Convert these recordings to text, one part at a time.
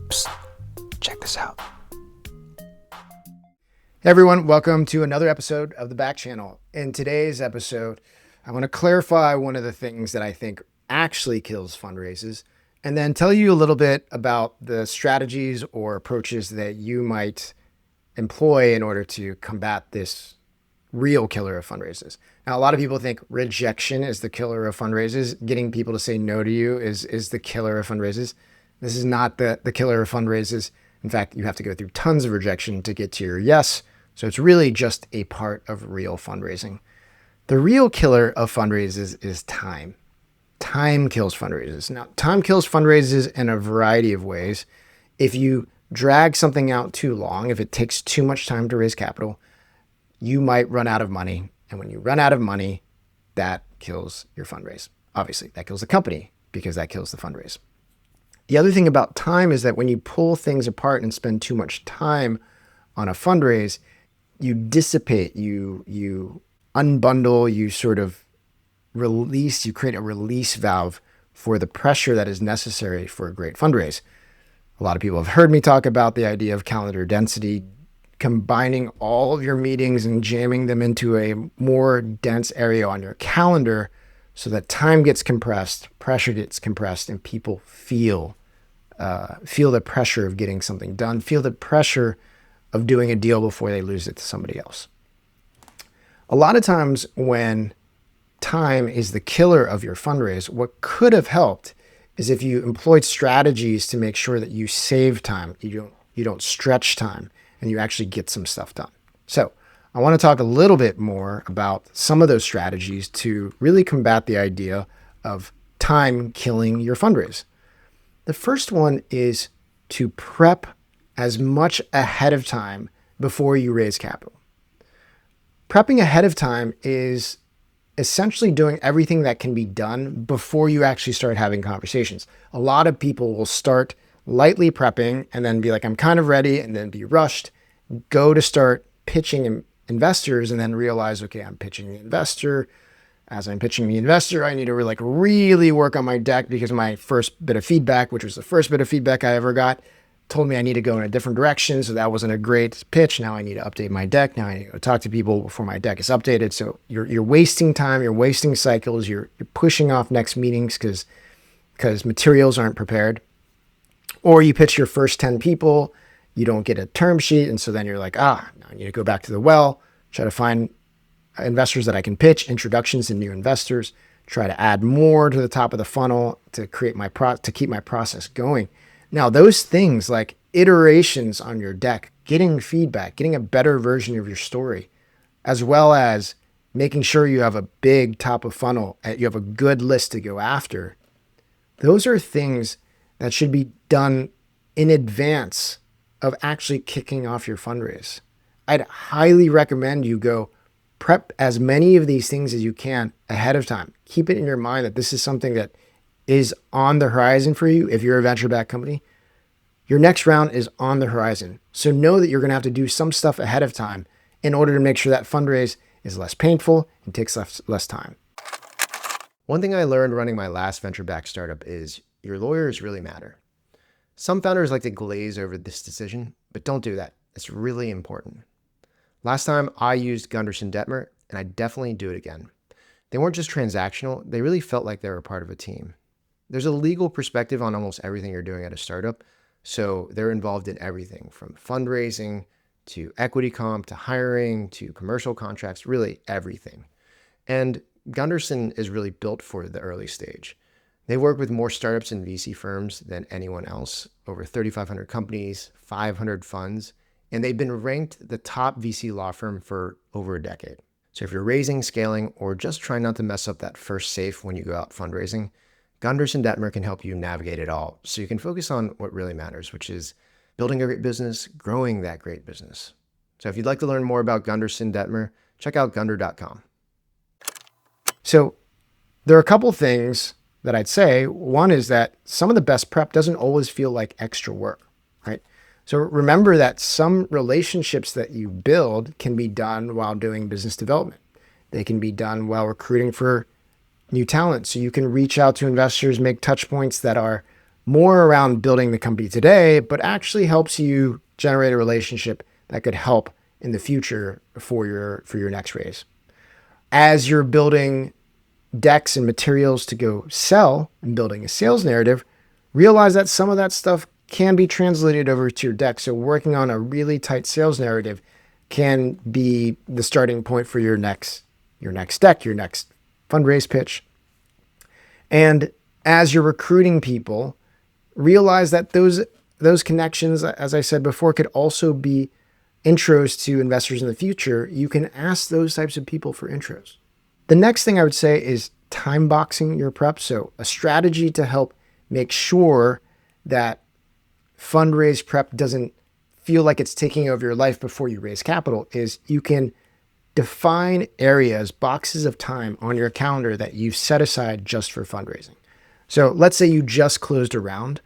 Psst, check this out. Hey everyone, welcome to another episode of the Back Channel. In today's episode, I want to clarify one of the things that I think actually kills fundraisers, and then tell you a little bit about the strategies or approaches that you might employ in order to combat this real killer of fundraisers. Now, a lot of people think rejection is the killer of fundraisers. Getting people to say no to you is the killer of fundraisers. This is not the killer of fundraisers. In fact, you have to go through tons of rejection to get to your yes. So it's really just a part of real fundraising. The real killer of fundraisers is time. Time kills fundraisers. Now, time kills fundraisers in a variety of ways. If you drag something out too long, if it takes too much time to raise capital, you might run out of money. And when you run out of money, that kills your fundraise. Obviously, that kills the company because that kills the fundraise. The other thing about time is that when you pull things apart and spend too much time on a fundraise, you dissipate, you unbundle, you sort of release, you create a release valve for the pressure that is necessary for a great fundraise. A lot of people have heard me talk about the idea of calendar density, combining all of your meetings and jamming them into a more dense area on your calendar so that time gets compressed, pressure gets compressed, and people feel the pressure of getting something done, feel the pressure of doing a deal before they lose it to somebody else. A lot of times when time is the killer of your fundraise, what could have helped is if you employed strategies to make sure that you save time, you don't stretch time, and you actually get some stuff done. So I want to talk a little bit more about some of those strategies to really combat the idea of time killing your fundraise. The first one is to prep as much ahead of time before you raise capital. Prepping ahead of time is essentially doing everything that can be done before you actually start having conversations. A lot of people will start lightly prepping and then be like, I'm kind of ready, and then be rushed, go to start pitching investors, and then realize, okay, I'm pitching the investor. As I'm pitching the investor, I need to really work on my deck because my first bit of feedback, which was the first bit of feedback I ever got, told me I need to go in a different direction. So that wasn't a great pitch. Now I need to update my deck. Now I need to go talk to people before my deck is updated. So you're wasting time, you're wasting cycles, you're pushing off next meetings because materials aren't prepared. Or you pitch your first 10 people, you don't get a term sheet. And so then you're like, now I need to go back to the well, try to find investors that I can pitch, introductions to new investors, try to add more to the top of the funnel to create to keep my process going. Now, those things like iterations on your deck, getting feedback, getting a better version of your story, as well as making sure you have a big top of funnel, you have a good list to go after. Those are things that should be done in advance of actually kicking off your fundraise. I'd highly recommend you go prep as many of these things as you can ahead of time. Keep it in your mind that this is something that is on the horizon for you. If you're a venture-backed company, your next round is on the horizon. So know that you're going to have to do some stuff ahead of time in order to make sure that fundraise is less painful and takes less time. One thing I learned running my last venture-backed startup is your lawyers really matter. Some founders like to glaze over this decision, but don't do that. It's really important. Last time I used Gunderson Detmer, and I definitely do it again. They weren't just transactional, they really felt like they were part of a team. There's a legal perspective on almost everything you're doing at a startup, so they're involved in everything from fundraising to equity comp to hiring to commercial contracts, really everything. And Gunderson is really built for the early stage. They work with more startups and VC firms than anyone else, over 3,500 companies, 500 funds, and they've been ranked the top VC law firm for over a decade. So if you're raising, scaling, or just trying not to mess up that first safe when you go out fundraising, Gunderson Detmer can help you navigate it all so you can focus on what really matters, which is building a great business, growing that great business. So if you'd like to learn more about Gunderson Detmer, check out gunder.com. So there are a couple things that I'd say. One is that some of the best prep doesn't always feel like extra work, right? So remember that some relationships that you build can be done while doing business development. They can be done while recruiting for new talent. So you can reach out to investors, make touch points that are more around building the company today, but actually helps you generate a relationship that could help in the future for your next raise. As you're building decks and materials to go sell and building a sales narrative, realize that some of that stuff can be translated over to your deck. So working on a really tight sales narrative can be the starting point for your next deck, your next fundraise pitch. And as you're recruiting people, realize that those connections, as I said before, could also be intros to investors in the future. You can ask those types of people for intros. The next thing I would say is time boxing your prep. So a strategy to help make sure that fundraise prep doesn't feel like it's taking over your life before you raise capital is you can define areas, boxes of time on your calendar that you've set aside just for fundraising. So let's say you just closed a round.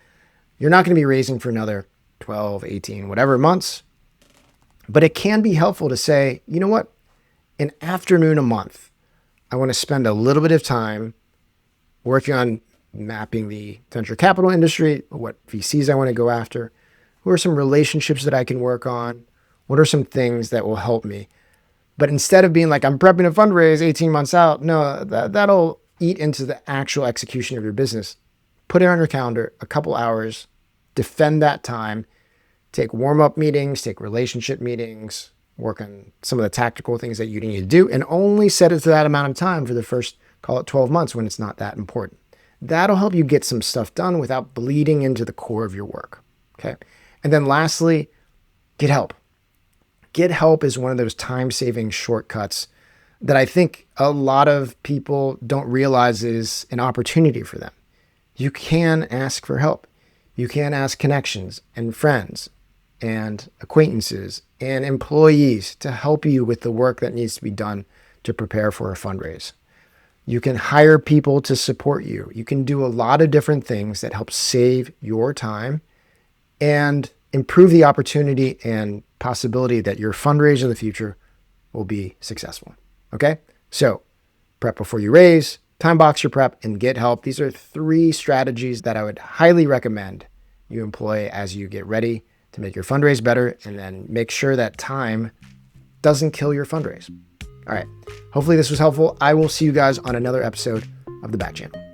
You're not going to be raising for another 12, 18, whatever months. But it can be helpful to say, you know what? An afternoon a month, I want to spend a little bit of time working on mapping the venture capital industry, what VCs I want to go after, who are some relationships that I can work on, what are some things that will help me. But instead of being like, I'm prepping a fundraise 18 months out, no, that'll eat into the actual execution of your business. Put it on your calendar, a couple hours, defend that time, take warm-up meetings, take relationship meetings, work on some of the tactical things that you need to do, and only set it to that amount of time for the first, call it 12 months when it's not that important. That'll help you get some stuff done without bleeding into the core of your work, okay? And then lastly, get help. Get help is one of those time-saving shortcuts that I think a lot of people don't realize is an opportunity for them. You can ask for help. You can ask connections and friends and acquaintances and employees to help you with the work that needs to be done to prepare for a fundraise. You can hire people to support you. You can do a lot of different things that help save your time and improve the opportunity and possibility that your fundraise in the future will be successful. Okay? So prep before you raise, time box your prep, and get help. These are 3 strategies that I would highly recommend you employ as you get ready to make your fundraise better, and then make sure that time doesn't kill your fundraise. All right. Hopefully this was helpful. I will see you guys on another episode of The Back Channel.